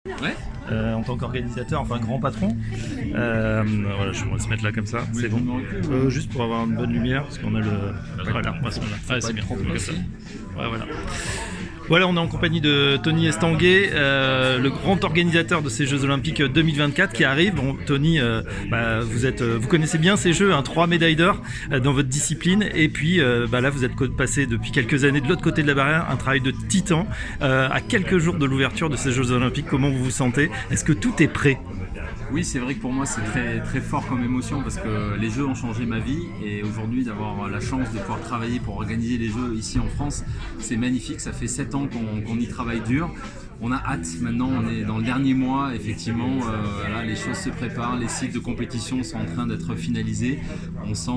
Ouais. En tant qu'organisateur, enfin grand patron. Voilà, je vais se mettre là comme ça, c'est bon. Juste pour avoir une bonne lumière, parce qu'on a le. Voilà, on va se mettre là. Ouais, c'est bien. Comme ça. Ouais, voilà. Voilà, on est en compagnie de Tony Estanguet, le grand organisateur de ces Jeux Olympiques 2024 qui arrivent. Bon, Tony, vous connaissez bien ces Jeux, 3 médailles d'or dans votre discipline. Et puis là, vous êtes passé depuis quelques années de l'autre côté de la barrière, un travail de titan. À quelques jours de l'ouverture de ces Jeux Olympiques, comment vous vous sentez? Est-ce que tout est prêt? Oui, c'est vrai que pour moi c'est très, très fort comme émotion parce que les Jeux ont changé ma vie et aujourd'hui d'avoir la chance de pouvoir travailler pour organiser les Jeux ici en France, c'est magnifique. Ça fait 7 ans qu'on y travaille dur. On a hâte, maintenant on est dans le dernier mois, effectivement, là, les choses se préparent, les sites de compétition sont en train d'être finalisés. On sent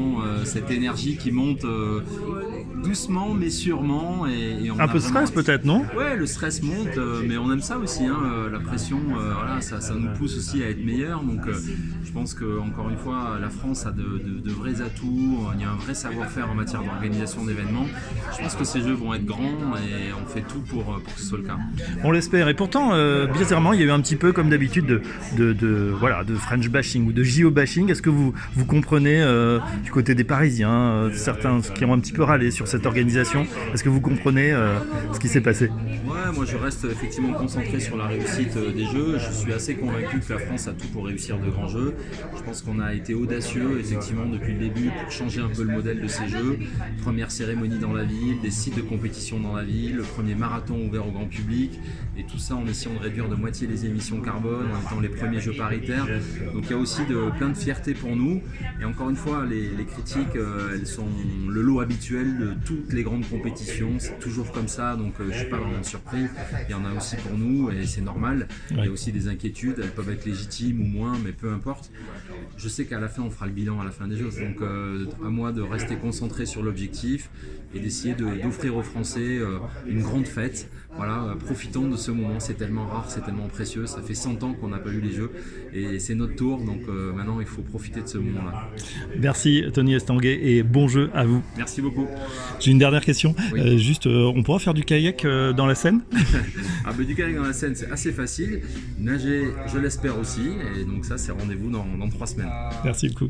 cette énergie qui monte doucement mais sûrement. Et on un peu de stress peut-être, non? Ouais, le stress monte, mais on aime ça aussi, la pression, voilà, ça nous pousse aussi à être meilleurs. Donc je pense que encore une fois, la France a de vrais atouts, il y a un vrai savoir-faire en matière d'organisation d'événements. Je pense que ces Jeux vont être grands et on fait tout pour que ce soit le cas. On l'espère. Et pourtant, bizarrement, il y a eu un petit peu, comme d'habitude, de French bashing ou de JO bashing. Est-ce que vous comprenez du côté des Parisiens, certains qui ont un petit peu râlé sur cette organisation? Est-ce que vous comprenez ce qui s'est passé? Ouais, moi je reste effectivement concentré sur la réussite des Jeux. Je suis assez convaincu que la France a tout pour réussir de grands Jeux. Je pense qu'on a été audacieux effectivement depuis le début pour changer un peu le modèle de ces Jeux. Première cérémonie dans la ville, des sites de compétition dans la ville, le premier marathon ouvert au grand public. Et tout ça en essayant de réduire de moitié les émissions carbone, en étant les premiers Jeux paritaires. Donc il y a aussi plein de fierté pour nous. Et encore une fois, les critiques, elles sont le lot habituel de toutes les grandes compétitions. C'est toujours comme ça, donc je ne suis pas vraiment surpris. Il y en a aussi pour nous et c'est normal. Il y a aussi des inquiétudes, elles peuvent être légitimes ou moins, mais peu importe. Je sais qu'à la fin, on fera le bilan à la fin des Jeux. Donc à moi de rester concentré sur l'objectif et d'essayer d'offrir aux Français une grande fête. Voilà, profitons de ce moment, c'est tellement rare, c'est tellement précieux, ça fait 100 ans qu'on n'a pas eu les Jeux et c'est notre tour, donc maintenant il faut profiter de ce moment-là. Merci Tony Estanguet et bon jeu à vous. Merci beaucoup. J'ai une dernière question, Oui. On pourra faire du kayak dans la Seine? Du kayak dans la Seine, c'est assez facile, nager je l'espère aussi, et donc ça c'est rendez-vous dans 3 semaines. Merci beaucoup.